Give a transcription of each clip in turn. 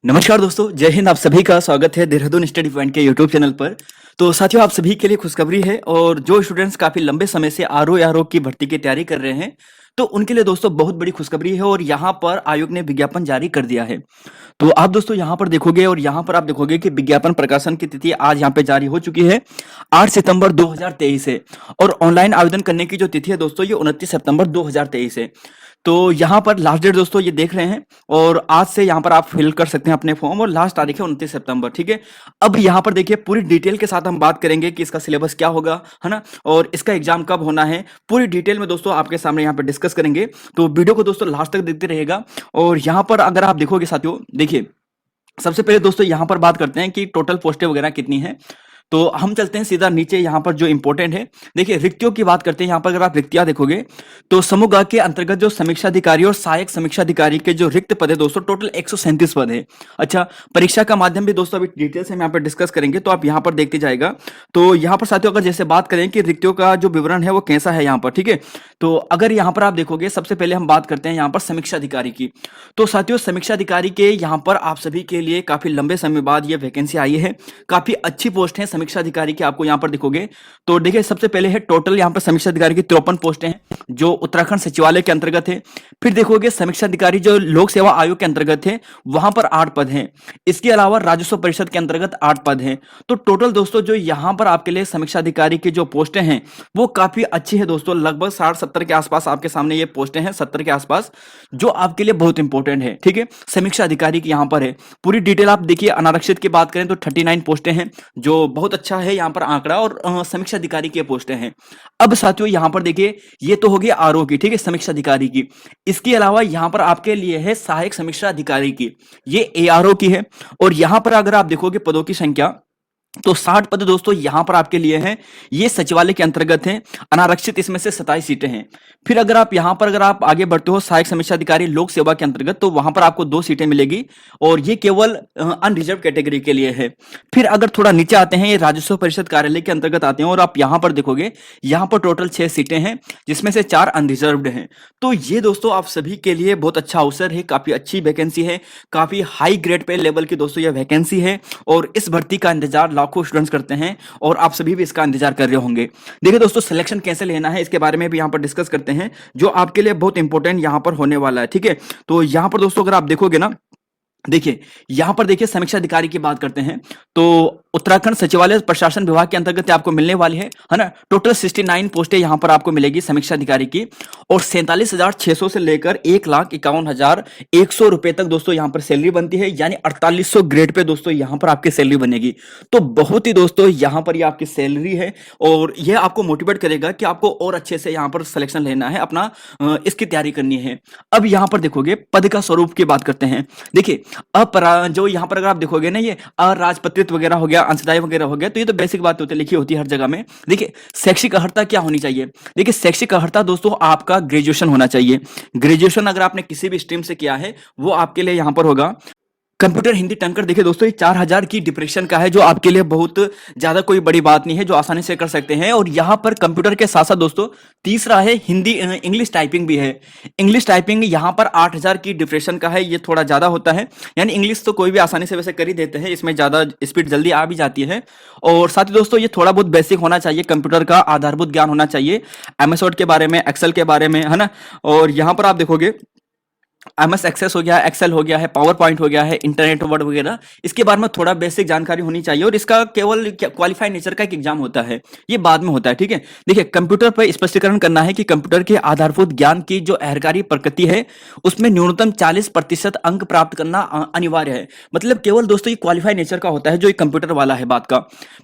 नमस्कार दोस्तों, जय हिंद। आप सभी का स्वागत है देहरादून स्टडी पॉइंट के यूट्यूब चैनल पर। तो साथियों, आप सभी के लिए खुशखबरी है और जो स्टूडेंट्स काफ़ी लंबे समय से आरओ की भर्ती की तैयारी कर रहे हैं, तो उनके लिए दोस्तों बहुत बड़ी खुशखबरी है और यहाँ पर आयोग ने विज्ञापन जारी कर दिया है। तो आप दोस्तों यहाँ पर देखोगे और यहाँ पर आप देखोगे कि विज्ञापन प्रकाशन की तिथि आज यहाँ पे जारी हो चुकी है, 8 सितंबर 2023 है। और ऑनलाइन आवेदन करने की जो तिथि है दोस्तों, ये 29 सितंबर 2023 है। तो यहाँ पर लास्ट डेट दोस्तों ये देख रहे हैं और आज से यहाँ पर आप फिल कर सकते हैं अपने फॉर्म और लास्ट तारीख है 29 सितंबर। ठीक है, अब यहाँ पर देखिए पूरी डिटेल के साथ हम बात करेंगे कि इसका सिलेबस क्या होगा, है ना, और इसका एग्जाम कब होना है। पूरी डिटेल में दोस्तों आपके सामने यहाँ पर डिस्कस करेंगे, तो वीडियो को दोस्तों लास्ट तक देखते रहिएगा। और यहाँ पर अगर आप देखोगे साथियों, देखिए सबसे पहले दोस्तों यहाँ पर बात करते हैं कि टोटल पोस्टें वगैरह कितनी है। तो हम चलते हैं सीधा नीचे, यहाँ पर जो इंपॉर्टेंट है देखिए रिक्तियों की बात करते हैं। यहाँ पर अगर आप रिक्तियां देखोगे तो समूह ग के अंतर्गत जो समीक्षा अधिकारी और सहायक समीक्षा अधिकारी के जो रिक्त पद है दोस्तों, टोटल 137 पद है। अच्छा, परीक्षा का माध्यम भी दोस्तों अभी डिटेल से हम यहाँ पर डिस्कस करेंगे, तो आप यहाँ पर देखते जाएगा। तो यहाँ पर साथियों अगर जैसे बात करें कि रिक्तियों का जो विवरण है वो कैसा है यहाँ पर, ठीक है। तो अगर यहाँ पर आप देखोगे, सबसे पहले हम बात करते हैं यहाँ पर समीक्षा अधिकारी की। तो साथियों समीक्षा अधिकारी के यहाँ पर आप सभी के लिए काफी लंबे समय बाद ये वैकेंसी आई है। काफी अच्छी पोस्ट है समीक्षा अधिकारी की, आपको यहाँ पर दिखोगे। तो देखिए सबसे पहले है टोटल यहाँ पर समीक्षा अधिकारी की 53 पोस्टें हैं जो उत्तराखंड सचिवालय के अंतर्गत है। फिर देखोगे समीक्षा अधिकारी जो लोक सेवा आयोग के अंतर्गत है, वहां पर 8 पद हैं। इसके अलावा राजस्व परिषद के अंतर्गत 8 पद हैं। तो टोटल दोस्तों जो यहाँ पर आपके लिए समीक्षा अधिकारी की जो पोस्टें हैं वो काफी अच्छी है दोस्तों। लगभग 60-70 के आसपास आपके सामने ये पोस्टें हैं, 70 के आसपास, जो आपके लिए बहुत इंपॉर्टेंट है। ठीक है, समीक्षा अधिकारी की यहाँ पर है पूरी डिटेल। आप देखिए अनारक्षित की बात करें तो 39 पोस्टें हैं, जो बहुत अच्छा है यहाँ पर आंकड़ा, और समीक्षा अधिकारी की पोस्टें हैं। अब साथियों यहाँ पर देखिए ये तो हो गई आरओ की, ठीक है, समीक्षा अधिकारी की। इसके अलावा यहाँ पर आपके लिए है सहायक समीक्षा अधिकारी की, ये एआरओ की है। और यहाँ पर अगर आप देखोगे पदों की संख्या तो 60 पद दोस्तों यहां पर आपके लिए हैं, ये सचिवालय के अंतर्गत हैं। अनारक्षित इसमें से 27 सीटें हैं। फिर अगर आप यहां पर अगर आप आगे बढ़ते हो सहायक समीक्षा अधिकारी लोक सेवा के अंतर्गत, तो वहां पर आपको 2 सीटें मिलेगी और ये केवल अनरिजर्व कैटेगरी के लिए है। फिर अगर थोड़ा नीचे आते हैं, ये राजस्व परिषद कार्यालय के अंतर्गत आते हैं और आप यहां पर देखोगे यहां पर टोटल 6 सीटें हैं, जिसमें से 4 अनरिजर्व्ड हैं। तो ये दोस्तों आप सभी के लिए बहुत अच्छा अवसर है, काफी अच्छी वैकेंसी है, काफी हाई ग्रेड पे लेवल की दोस्तों यह वैकेंसी है। और इस भर्ती का इंतजार लाखों स्टूडेंट्स करते हैं और आप सभी भी इसका इंतजार कर रहे होंगे। देखिए दोस्तों सिलेक्शन कैसे लेना है इसके बारे में भी यहां पर डिस्कस करते हैं, जो आपके लिए बहुत इंपॉर्टेंट यहां पर होने वाला है। ठीक है, तो यहां पर दोस्तों अगर आप देखोगे ना, देखिए यहां पर देखिए समीक्षा अधिकारी की बात करते हैं तो उत्तराखंड सचिवालय प्रशासन विभाग के अंतर्गत आपको मिलने वाली है ना। टोटल 69 पोस्टें यहां पर आपको मिलेगी समीक्षा अधिकारी की, और 47,600 से लेकर 1,51,100 रुपए तक दोस्तों यहां पर सैलरी बनती है, यानी 4800 ग्रेड पे दोस्तों यहां पर आपकी सैलरी बनेगी। तो बहुत ही दोस्तों यहां पर ये आपकी सैलरी है और यह आपको मोटिवेट करेगा कि आपको और अच्छे से यहां पर सिलेक्शन लेना है, अपना इसकी तैयारी करनी है। अब यहां पर देखोगे पद का स्वरूप की बात करते हैं। देखिए जो यहाँ पर अगर आप देखोगे ना, ये अराजपत्रित वगैरह हो गया, अंशदायी वगैरह हो गया, तो ये तो बेसिक बात होती है, लिखी होती है हर जगह में। देखिए शैक्षिक अर्हता क्या होनी चाहिए। देखिए शैक्षिक अर्हता दोस्तों आपका ग्रेजुएशन होना चाहिए। ग्रेजुएशन अगर आपने किसी भी स्ट्रीम से किया है वो आपके लिए यहाँ पर होगा। कंप्यूटर हिंदी टंकर देखिए दोस्तों, ये 4000 की डिप्रेशन का है, जो आपके लिए बहुत ज्यादा कोई बड़ी बात नहीं है, जो आसानी से कर सकते हैं। और यहाँ पर कंप्यूटर के साथ साथ दोस्तों तीसरा है हिंदी, इंग्लिश टाइपिंग भी है। इंग्लिश टाइपिंग यहाँ पर 8000 की डिप्रेशन का है, ये थोड़ा ज्यादा होता है। यानी इंग्लिश तो कोई भी आसानी से वैसे कर ही देते हैं, इसमें ज्यादा स्पीड जल्दी आ भी जाती है। और साथ ही दोस्तों ये थोड़ा बहुत बेसिक होना चाहिए, कंप्यूटर का आधारभूत ज्ञान होना चाहिए, एमएस वर्ड के बारे में, एक्सेल के बारे में, है ना। और यहाँ पर आप देखोगे एमएस एक्सेस हो गया, एक्सेल हो गया है, पावर पॉइंट हो गया है, इंटरनेट वर्ड वगैरह, इसके बारे में थोड़ा बेसिक जानकारी होनी चाहिए। और इसका केवल क्वालिफाइड नेचर का एक एग्जाम होता है, ये बाद में होता है। ठीक है, देखिए कंप्यूटर पर स्पष्टीकरण करना है कि कंप्यूटर के आधारभूत ज्ञान की जो अहरकारी प्रकृति है उसमें न्यूनतम 40% अंक प्राप्त करना अनिवार्य है। मतलब केवल दोस्तों ये क्वालिफाइड नेचर का होता है, जो कंप्यूटर वाला है बात का।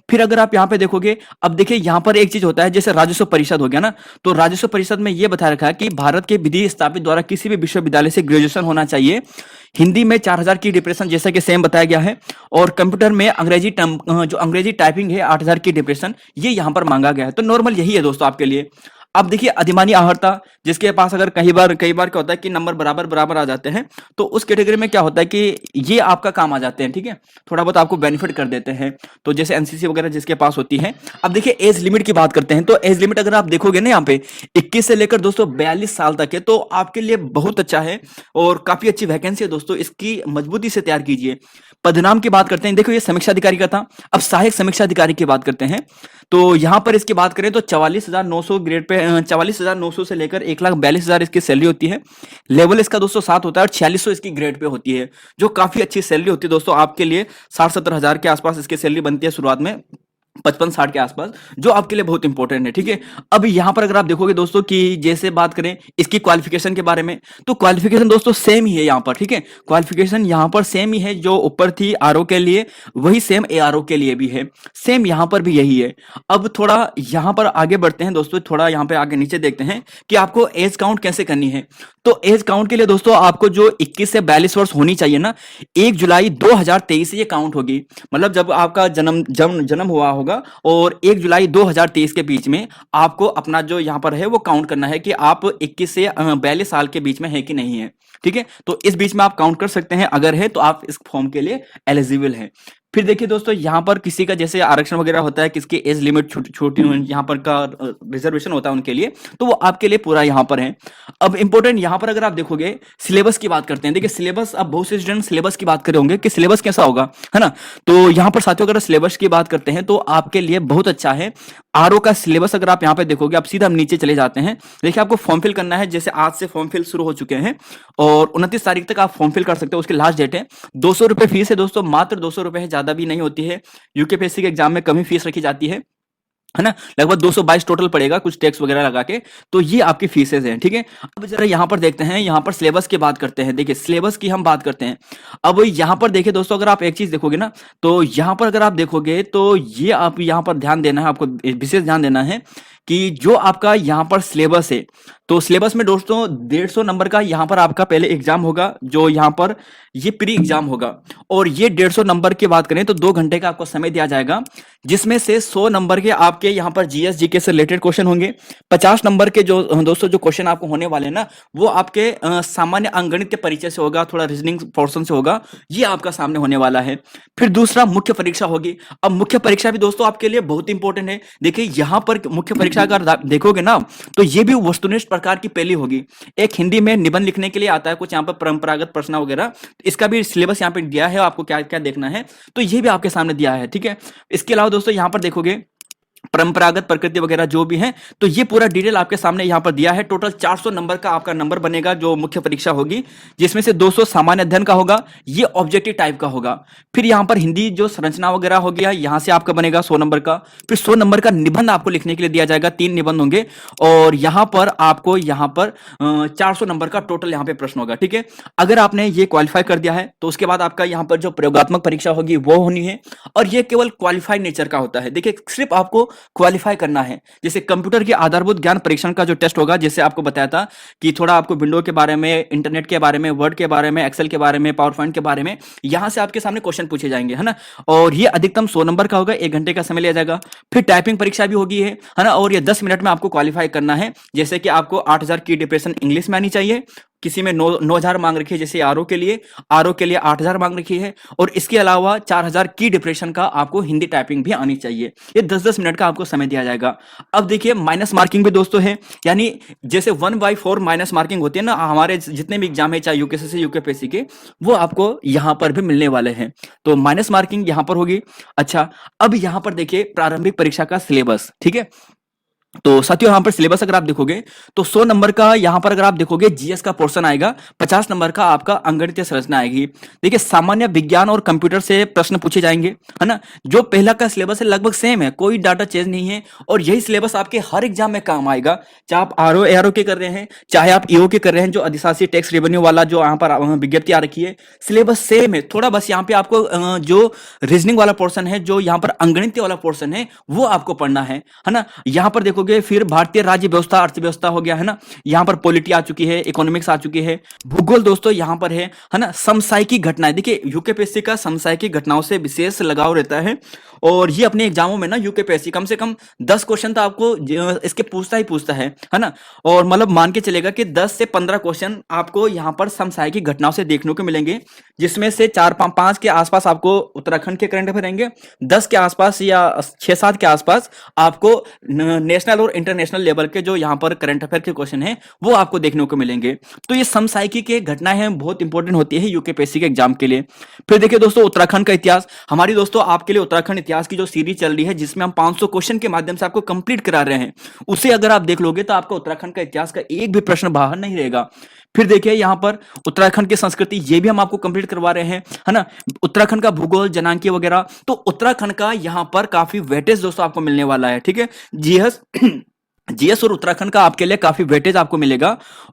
फिर अगर आप यहाँ पे देखोगे, अब देखिए यहाँ पर एक चीज होता है, जैसे राजस्व परिषद हो गया ना, तो राजस्व परिषद में यह बताया रखा है कि भारत के विधि स्थापित द्वारा किसी भी विश्वविद्यालय से ग्रेजुएशन होना चाहिए। हिंदी में 4000 की डिप्रेशन जैसा कि सेम बताया गया है, और कंप्यूटर में जो अंग्रेजी टाइपिंग है 8000 की डिप्रेशन, ये यहां पर मांगा गया है। तो नॉर्मल यही है दोस्तों आपके लिए। अब देखिए अधिमानी आहर्ता, जिसके पास अगर कई बार क्या होता है कि नंबर बराबर बराबर आ जाते हैं, तो उस कैटेगरी में क्या होता है कि ये आपका काम आ जाते हैं, ठीक है, थोड़ा बहुत आपको बेनिफिट कर देते हैं। तो जैसे एनसीसी वगैरह जिसके पास होती है। अब देखिए एज लिमिट की बात करते हैं, तो एज लिमिट अगर आप देखोगे ना यहाँ पे 21 से लेकर दोस्तों 42 साल तक है, तो आपके लिए बहुत अच्छा है और काफी अच्छी वैकेंसी है दोस्तों, इसकी मजबूती से तैयार कीजिए। पदनाम की बात करते हैं, देखो ये समीक्षा अधिकारी का था, अब सहायक समीक्षा अधिकारी की बात करते हैं। तो यहां पर इसकी बात करें तो 44,900 ग्रेड पे 44,900 से लेकर 1,42,000 इसकी सैलरी होती है। लेवल इसका दोस्तों 7 होता है और 4600 इसकी ग्रेड पे होती है, जो काफी अच्छी सैलरी होती है दोस्तों आपके लिए। 60-70 हजार के आसपास इसकी सैलरी बनती है शुरुआत में, 55-60 के आसपास, जो आपके लिए बहुत इंपॉर्टेंट है, ठीक है। अब यहां पर अगर आप देखोगे दोस्तों कि जैसे बात करें इसकी क्वालिफिकेशन के बारे में, तो क्वालिफिकेशन दोस्तों सेम ही है यहां पर, ठीक है, क्वालिफिकेशन यहां पर सेम ही है, जो ऊपर थी आरओ के लिए वही सेम एआरओ के लिए भी है, सेम यहां पर भी यही है। अब थोड़ा यहां पर आगे बढ़ते हैं दोस्तों, थोड़ा यहां पे आगे नीचे देखते हैं कि आपको एज काउंट कैसे करनी है। तो एज काउंट के लिए दोस्तों आपको जो 21 से 42 वर्ष होनी चाहिए ना, 1 जुलाई 2023 से ये काउंट होगी, मतलब जब आपका जन्म हुआ होगा और 1 जुलाई 2023 के बीच में आपको अपना जो यहाँ पर है वो काउंट करना है कि आप 21 से 42 साल के बीच में है कि नहीं है, ठीक है। तो इस बीच में आप काउंट कर सकते हैं, अगर है तो आप इस फॉर्म के लिए एलिजिबल हैं। फिर देखिए दोस्तों यहाँ पर किसी का जैसे आरक्षण वगैरह होता है, किसकी एज लिमिट छोटी यहाँ पर का रिजर्वेशन होता है उनके लिए, तो वो आपके लिए पूरा यहाँ पर है। अब इंपॉर्टेंट यहाँ पर अगर आप देखोगे सिलेबस की बात करते हैं, देखिए सिलेबस, अब बहुत से स्टूडेंट सिलेबस की बात कर रहे होंगे कि सिलेबस कैसा होगा, है ना। तो यहाँ पर साथियों अगर सिलेबस की बात करते हैं तो आपके लिए बहुत अच्छा है। आरओ का सिलेबस अगर आप यहाँ पे देखोगे, आप सीधा हम नीचे चले जाते हैं, देखिए आपको फॉर्म फिल करना है, जैसे आज से फॉर्म फिल शुरू हो चुके हैं और 29 तारीख तक आप फॉर्म फिल कर सकते हो, उसकी लास्ट डेट है। 200 रुपए फीस है दोस्तों, मात्र 200 रुपए है, ज्यादा भी नहीं होती है। यूकेपीएससी के एग्जाम में कमी फीस रखी जाती है ना, लगभग 222 टोटल पड़ेगा कुछ टैक्स वगैरह लगा के। तो ये आपकी फीसेज हैं, ठीक है। अब जरा यहाँ पर देखते हैं, यहाँ पर सिलेबस की बात करते हैं, देखिए सिलेबस की हम बात करते हैं। अब यहाँ पर देखिए दोस्तों, अगर आप एक चीज देखोगे ना, तो यहाँ पर अगर आप देखोगे तो ये आप यहाँ पर ध्यान देना है, आपको विशेष ध्यान देना है कि जो आपका यहाँ पर सिलेबस है, तो सिलेबस में दोस्तों 150 नंबर का यहाँ पर आपका पहले एग्जाम होगा, जो यहाँ पर ये प्री एग्जाम होगा, और ये 150 नंबर की बात करें तो 2 घंटे का आपको समय दिया जाएगा, जिसमें से 100 नंबर के आपके यहाँ पर जीएस जीके से रिलेटेड क्वेश्चन होंगे। 50 नंबर के जो दोस्तों जो क्वेश्चन आपको होने वाले हैं ना, वो आपके सामान्य अंकगणित परिचय से होगा, थोड़ा रीजनिंग पोर्शन से होगा, ये आपका सामने होने वाला है। फिर दूसरा मुख्य परीक्षा होगी। अब मुख्य परीक्षा भी दोस्तों आपके लिए बहुत इंपॉर्टेंट है। देखिए यहाँ पर मुख्य परीक्षा अगर देखोगे ना, तो ये भी वस्तुनिष्ठ प्रकार की पहली होगी। एक हिंदी में निबंध लिखने के लिए आता है कुछ यहाँ पर परंपरागत प्रश्न वगैरह, इसका भी सिलेबस यहाँ पे दिया है, आपको क्या क्या देखना है, तो ये भी आपके सामने दिया है, ठीक है। इसके अलावा दोस्तों यहाँ पर देखोगे परंपरागत प्रकृति वगैरह जो भी है, तो ये पूरा डिटेल आपके सामने यहाँ पर दिया है। टोटल 400 नंबर का आपका नंबर बनेगा जो मुख्य परीक्षा होगी, जिसमें से 200 सामान्य अध्ययन का होगा, ये ऑब्जेक्टिव टाइप का होगा। फिर यहाँ पर हिंदी जो संरचना वगैरह हो गया, यहाँ से आपका बनेगा 100 नंबर का। फिर 100 नंबर का निबंध आपको लिखने के लिए दिया जाएगा, 3 निबंध होंगे, और यहाँ पर आपको यहाँ पर 400 नंबर का टोटल यहाँ पे प्रश्न होगा, ठीक है। अगर आपने ये क्वालिफाई कर दिया है तो उसके बाद आपका यहाँ पर जो प्रयोगात्मक परीक्षा होगी वो होनी है, और ये केवल क्वालिफाइड नेचर का होता है। देखिए सिर्फ आपको क्वालिफाई करना है। जैसे कंप्यूटर के आधारभूत ज्ञान परीक्षण का जो टेस्ट होगा, जैसे आपको बताया था कि थोड़ा आपको विंडो के बारे में, इंटरनेट के बारे में, वर्ड के बारे में, एक्सेल के बारे में, पावर पॉइंट के बारे में, यहां से आपके सामने क्वेश्चन पूछे जाएंगे, है ना। और ये अधिकतम 100 नंबर का होगा, 1 घंटे का समय लिया जाएगा। फिर टाइपिंग परीक्षा भी होगी है ना, और ये 10 मिनट में आपको क्वालिफाई करना है। जैसे कि आपको 8000 की डिप्रेशन इंग्लिश में आनी चाहिए, किसी में 9000 मांग रखी है, जैसे आरओ के लिए 8000 मांग रखी है, और इसके अलावा 4000 की डिप्रेशन का आपको हिंदी टाइपिंग भी आनी चाहिए। ये 10-10 मिनट का आपको समय दिया जाएगा। अब देखिए माइनस मार्किंग भी दोस्तों है, यानी जैसे 1/4 माइनस मार्किंग होती है ना, हमारे जितने भी एग्जाम है चाहे यूकेएससी से यूकेपीएससी के, वो आपको यहां पर भी मिलने वाले हैं। तो माइनस मार्किंग यहां पर होगी। अच्छा, अब यहां पर देखिए प्रारंभिक परीक्षा का सिलेबस, ठीक है। तो साथियों यहाँ पर सिलेबस अगर आप देखोगे तो 100 नंबर का यहाँ पर अगर आप देखोगे जीएस का पोर्शन आएगा, 50 नंबर का आपका अंकगणितीय संरचना आएगी। देखिए सामान्य विज्ञान और कंप्यूटर से प्रश्न पूछे जाएंगे, है ना। जो पहला का सिलेबस है लगभग सेम है, कोई डाटा चेंज नहीं है, और यही सिलेबस आपके हर एग्जाम में काम आएगा, चाहे आप आरओ एआरओ के कर रहे हैं, चाहे आप ईओ के कर रहे हैं, जो अधिशासी टैक्स रेवेन्यू वाला जो यहाँ पर विज्ञप्ति आ रखी है, सिलेबस सेम है। थोड़ा बस यहाँ पे आपको जो रीजनिंग वाला पोर्शन है, जो यहाँ पर अंकगणितीय वाला पोर्शन है, वो आपको पढ़ना है ना। यहाँ पर देखो देखोगे फिर भारतीय राज्य व्यवस्था अर्थव्यवस्था हो गया है ना, यहाँ पर पॉलिटी आ चुकी है, इकोनॉमिक्स आ चुकी है, भूगोल दोस्तों यहाँ पर है ना, समसामयिकी घटनाएं। देखिए यूकेपीएससी का समसामयिकी घटनाओं से विशेष लगाव रहता है और ये अपने एग्जामों में ना यूकेपीएससी कम से कम 10 क्वेश्चन तो आपको इसके पूछता ही पूछता है ना। और मतलब मान के चलेगा कि 10 से 15 क्वेश्चन आपको यहाँ पर समसामयिकी घटनाओं से देखने को मिलेंगे, जिसमें से 4-5 के आसपास आपको उत्तराखंड के करंट अफेयर रहेंगे, 10 के आसपास या 6-7 के आसपास आपको नेशनल और इंटरनेशनल लेवल के जो यहाँ पर करंट अफेयर के क्वेश्चन हैं वो आपको देखने को मिलेंगे। तो ये समसामयिकी के घटनाएं हैं, बहुत इंपॉर्टेंट होती है यूकेपीएससी के एग्जाम के लिए। फिर देखिए दोस्तों उत्तराखंड का इतिहास, हमारी दोस्तों आपके लिए उत्तराखंड इतिहास की जो सीरीज चल रही है जिसमें हम 500 क्वेश्चन के माध्यम से आपको कंप्लीट करा रहे हैं, उसे अगर आप देख लोगे तो आपका उत्तराखंड का इतिहास का एक भी प्रश्न बाहर नहीं रहेगा। फिर देखिए यहाँ पर उत्तराखंड की संस्कृति, ये भी हम आपको कंप्लीट करवा रहे हैं, है ना। उत्तराखंड का भूगोल, जनांकीय वगैरह, तो उत्तराखंड का यहाँ पर काफी वेटेज दोस्तों आपको मिलने वाला है, ठीक है। जीएस जीएस और उत्तराखंड का आपके लिए काफी वेटेज आपको मिलेगा।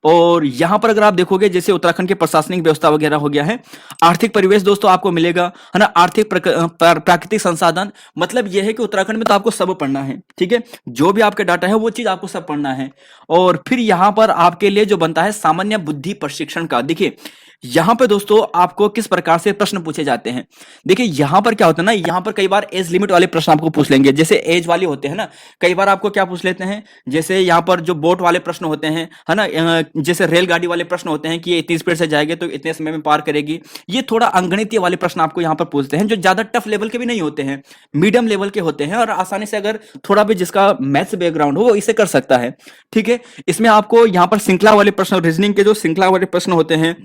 और यहां पर अगर आप देखोगे जैसे उत्तराखंड की प्रशासनिक व्यवस्था वगैरह हो गया है, आर्थिक परिवेश दोस्तों आपको मिलेगा, है ना। आर्थिक प्राकृतिक संसाधन, मतलब यह है कि उत्तराखंड में तो आपको सब पढ़ना है, ठीक है, जो भी आपके डाटा है वो चीज आपको सब पढ़ना है। और फिर यहां पर आपके लिए जो बनता है सामान्य बुद्धि प्रशिक्षण का, देखिए यहां पे दोस्तों आपको किस प्रकार से प्रश्न पूछे जाते हैं। देखिए यहां पर क्या होता है ना, यहां पर कई बार एज लिमिट वाले प्रश्न आपको पूछ लेंगे, जैसे एज वाले होते हैं ना, कई बार आपको क्या पूछ लेते हैं, जैसे यहां पर जो बोट वाले प्रश्न होते हैं, है ना, जैसे रेलगाड़ी वाले प्रश्न होते हैं कि ये इतनी स्पीड से जाएगी तो इतने समय में पार करेगी। ये थोड़ा अंगणितीय वाले प्रश्न आपको यहां पर पूछते हैं, जो ज्यादा टफ लेवल के भी नहीं होते हैं, मीडियम लेवल के होते हैं, और आसानी से अगर थोड़ा भी जिसका मैथ्स बैकग्राउंड हो वो इसे कर सकता है, ठीक है। इसमें आपको यहां पर श्रृंखला वाले प्रश्न, रीजनिंग के जो श्रृंखला वाले प्रश्न होते हैं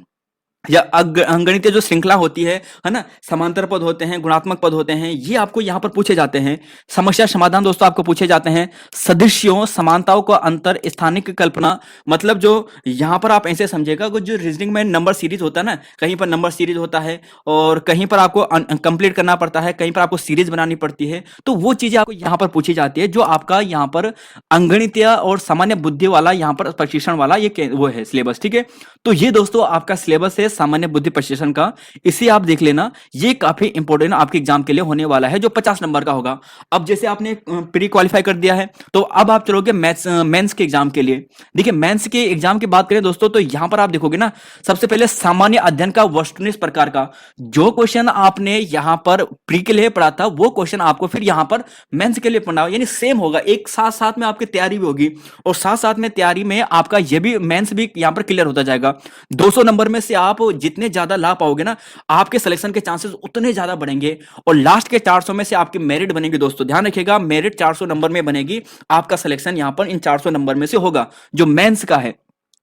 या अंगणितीय जो श्रृंखला होती है ना, समांतर पद होते हैं, गुणात्मक पद होते हैं, ये आपको यहां पर पूछे जाते हैं। समस्या समाधान दोस्तों आपको पूछे जाते हैं। सदृश्यों, समानताओं का अंतर, स्थानिक कल्पना, मतलब जो यहां पर आप ऐसे समझेगा कि जो रीजनिंग में नंबर सीरीज होता है ना, कहीं पर नंबर सीरीज होता है और कहीं पर आपको कंप्लीट करना पड़ता है, कहीं पर आपको सीरीज बनानी पड़ती है, तो वो चीजें आपको यहां पर पूछी जाती है, जो आपका यहां पर अंगणितीय और सामान्य बुद्धि वाला यहां पर प्रशिक्षण वाला ये वो है सिलेबस, ठीक है। तो ये दोस्तों आपका सिलेबस है सामान्य बुद्धि प्रशिक्षण का, इसे आप देख लेना, ये काफी इंपॉर्टेंट आपके एग्जाम के लिए होने वाला है, जो 50 नंबर का होगा। अब जैसे आपने प्री क्वालिफाई कर दिया है तो अब आप चलोगे मैथ्स मेंस के एग्जाम के लिए। देखिए मेंस के एग्जाम की बात करें दोस्तों तो यहां पर आप देखोगे ना, सबसे पहले सामान्य अध्ययन का वस्तुनिष्ठ प्रकार का जो क्वेश्चन आपने यहां पर प्री के लिए पढ़ा था वो क्वेश्चन आपको फिर यहां पर मेंस के लिए पढ़ना होगा, यानी सेम होगा, एक साथ साथ में आपकी तैयारी भी होगी और साथ साथ में तैयारी में आपका ये भी मेंस भी यहां पर क्लियर होता जाएगा। 200 नंबर में से आप जितने ज्यादा ला पाओगे ना, आपके सिलेक्शन के चांसेस उतने ज्यादा बढ़ेंगे और लास्ट के 400 में से आपकी मेरिट बनेगी दोस्तों, ध्यान रखिएगा, मेरिट 400 नंबर में बनेगी, आपका सिलेक्शन यहां पर इन 400 नंबर में से होगा जो मेंस का है।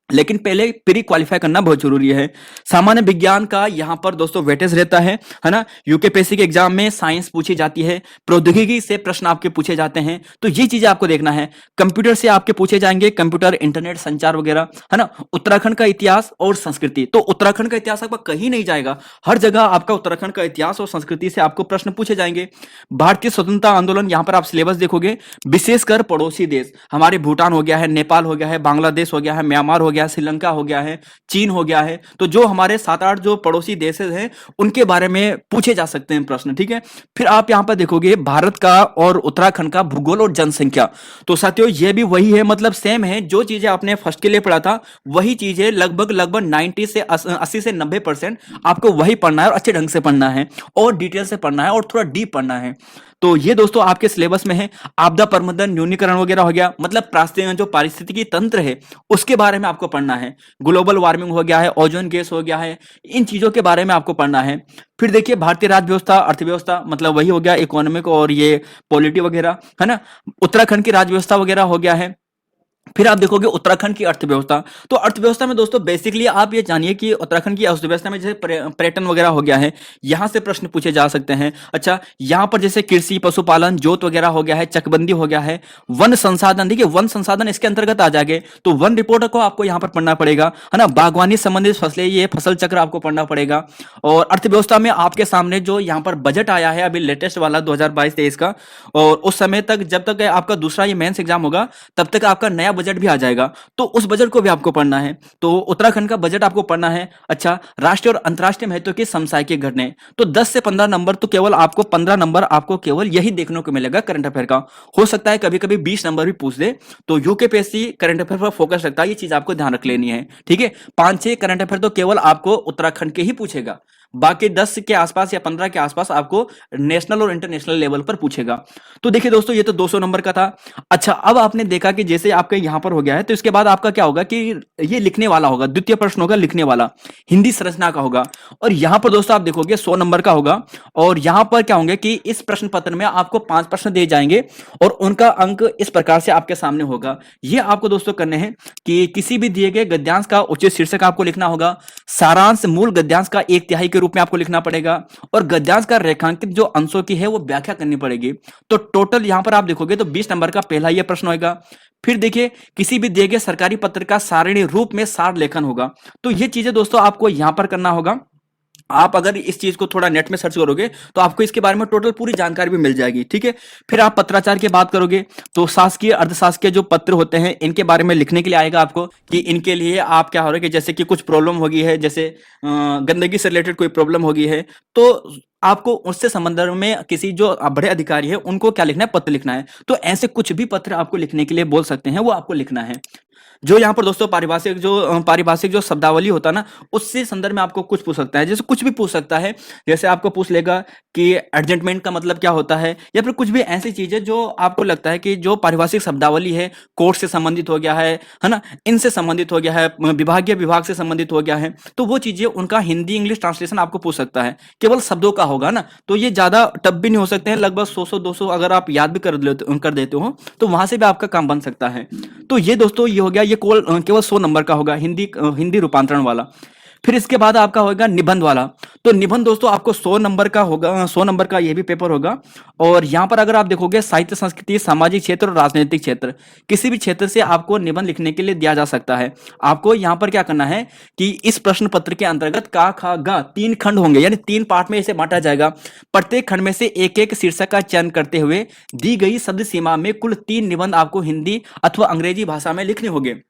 लेकिन पहले प्री क्वालिफाई करना बहुत जरूरी है। सामान्य विज्ञान का यहां पर दोस्तों वेटेज रहता है ना। यूकेपीएससी के एग्जाम में साइंस पूछी जाती है, प्रौद्योगिकी से प्रश्न आपके पूछे जाते हैं, तो ये चीजें आपको देखना है। कंप्यूटर से आपके पूछे जाएंगे, कंप्यूटर, इंटरनेट, संचार वगैरह, है ना। उत्तराखंड का इतिहास और संस्कृति, तो उत्तराखंड का इतिहास आपका कहीं नहीं जाएगा, हर जगह आपका उत्तराखंड का इतिहास और संस्कृति से आपको प्रश्न पूछे जाएंगे। भारतीय स्वतंत्रता आंदोलन, यहां पर आप सिलेबस देखोगे, विशेषकर पड़ोसी देश हमारे भूटान हो गया है, नेपाल हो गया है, बांग्लादेश हो गया है, म्यांमार हो गया, श्रीलंका हो गया है, चीन हो गया है, तो जो हमारे 7-8 जो पड़ोसी देश हैं उनके बारे में पूछे जा सकते हैं प्रश्न, ठीक है। फिर आप यहां पर देखोगे भारत का और उत्तराखंड का भूगोल और जनसंख्या, तो साथियों ये भी वही है, मतलब सेम है, जो चीजें आपने फर्स्ट के लिए पढ़ा था वही चीजें लगभग 90 से 80 से 90% आपको वही पढ़ना है और अच्छे ढंग से पढ़ना है और डिटेल से पढ़ना है और थोड़ा डीप पढ़ना है। तो ये दोस्तों आपके सिलेबस में है। आपदा प्रबंधन, न्यूनीकरण वगैरह हो गया, मतलब जो पारिस्थितिकी तंत्र है उसके बारे में आपको पढ़ना है। ग्लोबल वार्मिंग हो गया है, ओजोन गैस हो गया है, इन चीजों के बारे में आपको पढ़ना है। फिर देखिए भारतीय राज्य व्यवस्था, अर्थव्यवस्था, मतलब वही हो गया इकोनॉमिक और ये पॉलिटी वगैरह, है ना। उत्तराखंड की राज्य व्यवस्था वगैरह हो गया है। फिर आप देखोगे उत्तराखंड की अर्थव्यवस्था, तो अर्थव्यवस्था में दोस्तों बेसिकली आप ये जानिए कि उत्तराखंड की अर्थव्यवस्था में जैसे पर्यटन वगैरह हो गया है, यहां से प्रश्न पूछे जा सकते हैं। अच्छा, यहां पर जैसे कृषि, पशुपालन, जोत वगैरह हो गया है, चकबंदी हो गया है, वन संसाधन, देखिए वन संसाधन इसके अंतर्गत आ जाएंगे, तो वन रिपोर्ट को आपको यहां पर पढ़ना पड़ेगा, है ना। बागवानी संबंधित फसलें, ये फसल चक्र आपको पढ़ना पड़ेगा। और अर्थव्यवस्था में आपके सामने जो यहाँ पर बजट आया है अभी लेटेस्ट वाला 2022-23 का, और उस समय तक जब तक आपका दूसरा ये मेंस एग्जाम होगा तब तक आपका नया नया बजट भी आ जाएगा, तो उस बजट को भी आपको पढ़ना है। तो उत्तराखंड का बजट आपको पढ़ना है। अच्छा, राष्ट्रीय और अंतर्राष्ट्रीय महत्व की समसामयिक घटनाएं, तो 10 से 15 नंबर, तो केवल आपको 15 नंबर आपको केवल यही देखने को मिलेगा करंट अफेयर का। हो सकता है कभी कभी 20 नंबर भी पूछ दे, तो यूकेपीएससी करंट अफेयर पर फोकस रखता है, ये चीज आपको ध्यान रख लेनी है। ठीक है, 5-6 करंट अफेयर तो केवल आपको उत्तराखंड के ही पूछेगा, बाकी 10 के आसपास या 15 के आसपास आपको नेशनल और इंटरनेशनल लेवल पर पूछेगा। तो देखिए दोस्तों, ये तो 200 नंबर का था। अच्छा, अब आपने देखा कि जैसे आपके यहां पर हो गया है, तो इसके बाद आपका क्या होगा कि ये लिखने वाला होगा, द्वितीय प्रश्न होगा लिखने वाला, हिंदी संरचना का होगा। और यहां पर दोस्तों आप देखोगे 100 नंबर का होगा। और यहां पर क्या होंगे कि इस प्रश्न पत्र में आपको 5 प्रश्न दिए जाएंगे और उनका अंक इस प्रकार से आपके सामने होगा। ये आपको दोस्तों करने हैं कि किसी भी दिए गए गद्यांश का उचित शीर्षक आपको लिखना होगा, सारांश मूल गद्यांश का 1/3 के रूप में आपको लिखना पड़ेगा, और गद्यांश का रेखांकित जो अंशों की है वो व्याख्या करनी पड़ेगी। तो टोटल यहां पर आप देखोगे तो 20 नंबर का पहला यह प्रश्न होगा। फिर देखिए, किसी भी दिए गए सरकारी पत्र का सारणी रूप में सार लेखन होगा। तो ये चीजें दोस्तों आपको यहां पर करना होगा। आप अगर इस चीज को थोड़ा नेट में सर्च करोगे तो आपको इसके बारे में टोटल पूरी जानकारी भी मिल जाएगी। ठीक है, फिर आप पत्राचार की बात करोगे तो शासकीय अर्धशासकीय जो पत्र होते हैं इनके बारे में लिखने के लिए आएगा आपको कि इनके लिए आप क्या हो रहा है कि जैसे कि कुछ प्रॉब्लम होगी है, जैसे गंदगी से रिलेटेड कोई प्रॉब्लम होगी है, तो आपको उससे संबंध में किसी जो बड़े अधिकारी है उनको क्या लिखना है, पत्र लिखना है। तो ऐसे कुछ भी पत्र आपको लिखने के लिए बोल सकते हैं, वो आपको लिखना है। जो यहाँ पर दोस्तों पारिभाषिक जो शब्दावली होता है ना, उससे संदर्भ में आपको कुछ पूछ सकता है, जैसे कुछ भी पूछ सकता है। जैसे आपको पूछ लेगा कि एडजस्टमेंट का मतलब क्या होता है, या फिर कुछ भी ऐसी चीजें जो आपको लगता है कि जो पारिभाषिक शब्दावली है, कोर्ट से संबंधित हो गया है ना, इनसे संबंधित हो गया है, विभागीय विभाग से संबंधित हो गया है, तो वो चीजें उनका हिंदी इंग्लिश ट्रांसलेशन आपको पूछ सकता है। केवल शब्दों का होगा ना, तो ये ज्यादा टफ भी नहीं हो सकते हैं, लगभग 100-200 अगर आप याद भी कर देते हो तो वहां से भी आपका काम बन सकता है। तो ये दोस्तों ये हो गया, ये केवल 100 नंबर का होगा, हिंदी रूपांतरण वाला। फिर इसके बाद आपका होगा निबंध वाला। तो निबंध दोस्तों आपको 100 नंबर का होगा, 100 नंबर का ये भी पेपर होगा। और यहां पर अगर आप देखोगे साहित्य संस्कृति सामाजिक क्षेत्र और राजनीतिक क्षेत्र, किसी भी क्षेत्र से आपको निबंध लिखने के लिए दिया जा सकता है। आपको यहां पर क्या करना है कि इस प्रश्न पत्र के अंतर्गत का खा गा 3 खंड होंगे, यानी 3 पार्ट में इसे बांटा जाएगा। प्रत्येक खंड में से एक एक शीर्षक का चयन करते हुए दी गई शब्द सीमा में कुल 3 निबंध आपको हिंदी अथवा अंग्रेजी भाषा में लिखने होंगे।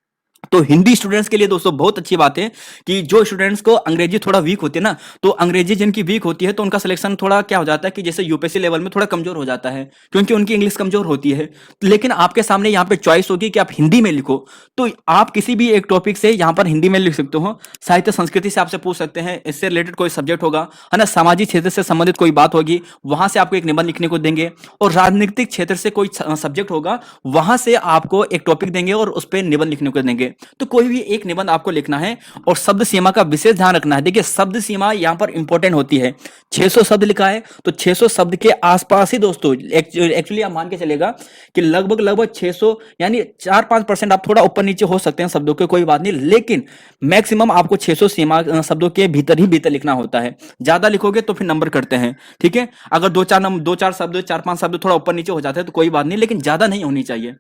तो हिंदी स्टूडेंट्स के लिए दोस्तों बहुत अच्छी बात है कि जो स्टूडेंट्स को अंग्रेजी थोड़ा वीक होती है ना, तो अंग्रेजी जिनकी वीक होती है तो उनका सिलेक्शन थोड़ा क्या हो जाता है कि जैसे यूपीएससी लेवल में थोड़ा कमजोर हो जाता है, क्योंकि उनकी इंग्लिश कमजोर होती है। लेकिन आपके सामने यहाँ पे चॉइस होगी कि आप हिंदी में लिखो, तो आप किसी भी एक टॉपिक से यहाँ पर हिंदी में लिख सकते हो। साहित्य संस्कृति से आपसे पूछ सकते हैं, इससे रिलेटेड कोई सब्जेक्ट होगा, है ना, सामाजिक क्षेत्र से संबंधित कोई बात होगी, वहां से आपको एक निबंध लिखने को देंगे। और राजनीतिक क्षेत्र से कोई सब्जेक्ट होगा, वहां से आपको एक टॉपिक देंगे और उस पर निबंध लिखने को देंगे। तो कोई भी एक निबंध आपको लिखना है। और शब्द सीमा का विशेष ध्यान रखना है। देखिए, शब्द सीमा यहां पर इंपॉर्टेंट होती है। 600 शब्द लिखा है, तो 600 शब्द के आसपास ही दोस्तों एक्चुअली आप मान के चलेगा कि लगभग 600, यानी 4-5% आप थोड़ा ऊपर नीचे हो सकते हैं शब्दों के, कोई बात नहीं, लेकिन मैक्सिमम आपको 600 सीमा शब्दों के भीतर ही भीतर लिखना होता है। ज्यादा लिखोगे तो फिर नंबर कटते हैं। ठीक है, अगर 2-4 शब्द, 4-5 शब्द थोड़ा ऊपर नीचे हो जाते हैं तो कोई बात नहीं, लेकिन ज्यादा नहीं होनी चाहिए।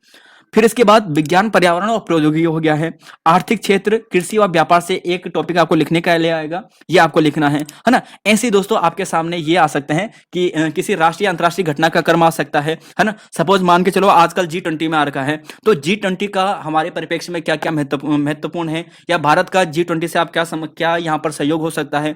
फिर इसके बाद विज्ञान पर्यावरण और प्रौद्योगिकी हो गया है। आर्थिक क्षेत्र कृषि व व्यापार से एक टॉपिक आपको लिखने का ले आएगा, ये आपको लिखना है ना। ऐसे ही दोस्तों आपके सामने ये आ सकते हैं कि किसी राष्ट्रीय अंतरराष्ट्रीय घटना का क्रम आ सकता है ना। सपोज मान के चलो आजकल G20 में आ रखा है, तो G20 का हमारे परिप्रेक्ष्य में क्या क्या महत्वपूर्ण है, या भारत का G20 से आप क्या यहाँ पर सहयोग हो सकता है,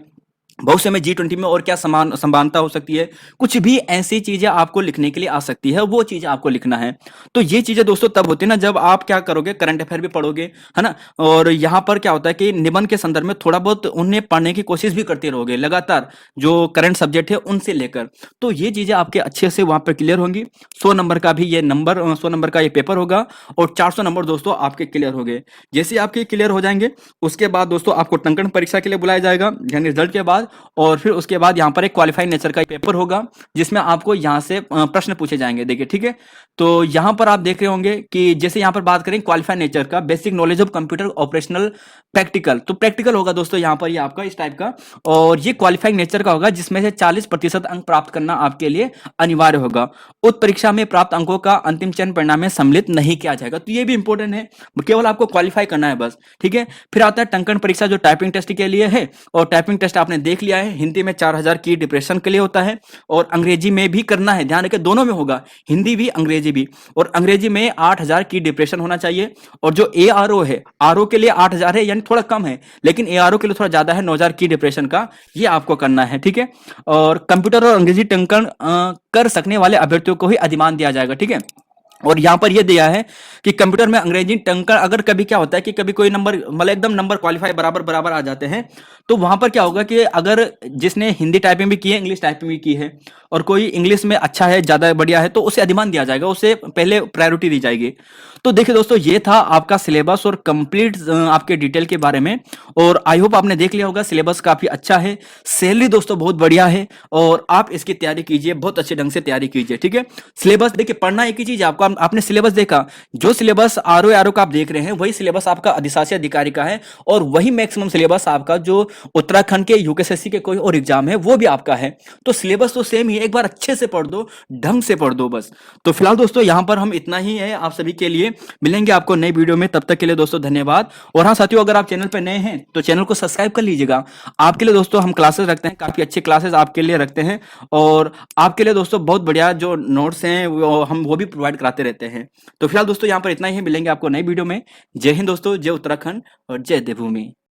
भविष्य में G20 में और क्या समानता हो सकती है, कुछ भी ऐसी चीजें आपको लिखने के लिए आ सकती है, वो चीजें आपको लिखना है। तो ये चीजें दोस्तों तब होती है ना जब आप क्या करोगे, करंट अफेयर भी पढ़ोगे, है ना। और यहाँ पर क्या होता है कि निबंध के संदर्भ में थोड़ा बहुत उन्हें पढ़ने की कोशिश भी करते रहोगे लगातार, जो करंट सब्जेक्ट है उनसे लेकर, तो ये चीजें आपके अच्छे से वहां पर क्लियर होंगी। 100 नंबर का भी ये 100 नंबर का ये पेपर होगा और 400 नंबर दोस्तों आपके क्लियर हो गए। जैसे आपके क्लियर हो जाएंगे उसके बाद दोस्तों आपको टंकण परीक्षा के लिए बुलाया जाएगा, यानी रिजल्ट के बाद। और फिर उसके बाद यहाँ पर एक क्वालिफाइड नेचर का पेपर होगा जिसमें आपको यहाँ से प्रश्न पूछे जाएंगे। देखिए, ठीक है, तो यहाँ पर आप देख रहे होंगे कि जैसे यहाँ पर बात करें क्वालिफाइड नेचर का, basic knowledge of computer operational practical, तो प्रैक्टिकल होगा दोस्तों यहाँ पर ये आपका इस टाइप का, और ये क्वालिफाइड नेचर का होगा जिसमें से 40% अंक प्राप्त करना आपके लिए अनिवार्य होगा। उक्त परीक्षा में प्राप्त अंकों का अंतिम चयन परिणाम में सम्मिलित नहीं किया जाएगा। तो ये भी इंपॉर्टेंट है, केवल आपको क्वालिफाई करना है बस। ठीक है, फिर आता है टंकण परीक्षा जो टाइपिंग टेस्ट के लिए है, और टाइपिंग टेस्ट आपने देख देख लिया है, हिंदी में 4000 की डिप्रेशन के लिए होता है और अंग्रेजी में भी करना है, ध्यान रखें दोनों में होगा, हिंदी भी अंग्रेजी भी। और अंग्रेजी में 8000 की डिप्रेशन होना चाहिए। और जो ए आर ओ है, आर ओ के लिए 8000 है, यानी थोड़ा कम है, लेकिन ए आर ओ के लिए थोड़ा ज्यादा है, 9000 की डिप्रेशन का, ये आपको करना है, ठीक है। और कंप्यूटर और अंग्रेजी टंकण कर सकने वाले अभ्यर्थियों को ही अधिमान दिया जाएगा, ठीक है। और यहां पर यह दिया है कि कंप्यूटर में अंग्रेजी टंकण, अगर कभी क्या होता है कि कभी कोई नंबर मतलब एकदम नंबर क्वालिफाई बराबर बराबर आ जाते हैं, तो वहां पर क्या होगा कि अगर जिसने हिंदी टाइपिंग भी की है, इंग्लिश टाइपिंग भी की है, और कोई इंग्लिश में अच्छा है, ज्यादा बढ़िया है, तो उसे अधिमान दिया जाएगा, उसे पहले प्रायोरिटी दी जाएगी। तो देखिए दोस्तों, ये था आपका सिलेबस और कंप्लीट आपके डिटेल के बारे में। और आई होप आपने देख लिया होगा, सिलेबस काफी अच्छा है, सैलरी दोस्तों बहुत बढ़िया है, और आप इसकी तैयारी कीजिए, बहुत अच्छे ढंग से तैयारी कीजिए, ठीक है। सिलेबस देखिए, पढ़ना एक ही चीज है, आपको आपने सिलेबस देखा, जो सिलेबस आर ओ का आप देख रहे हैं, वही सिलेबस आपका अधिशासी अधिकारी का है, और वही मैक्सिमम सिलेबस आपका जो उत्तराखंड के यूकेएसएससी के कोई और एग्जाम है वो भी आपका है। तो सिलेबस तो सेम ही है, एक बार अच्छे से पढ़ दो, ढंग से पढ़ दो बस। तो फिलहाल दोस्तों यहां पर हम इतना ही है आप सभी के लिए, मिलेंगे आपको नई वीडियो में, तब तक के लिए दोस्तों धन्यवाद। और हाँ साथियों, अगर आप चैनल पर नए हैं तो चैनल को सब्सक्राइब कर लीजिएगा। आपके लिए दोस्तों हम क्लासेस रखते हैं, काफी अच्छे क्लासेस आपके लिए रखते हैं, और आपके लिए दोस्तों बहुत बढ़िया जो नोट्स हैं वो भी प्रोवाइड कराते रहते हैं। तो फिलहाल दोस्तों यहाँ पर इतना ही है, मिलेंगे आपको नई वीडियो में। जय हिंद दोस्तों, जय उत्तराखंड और जय देवभूमि।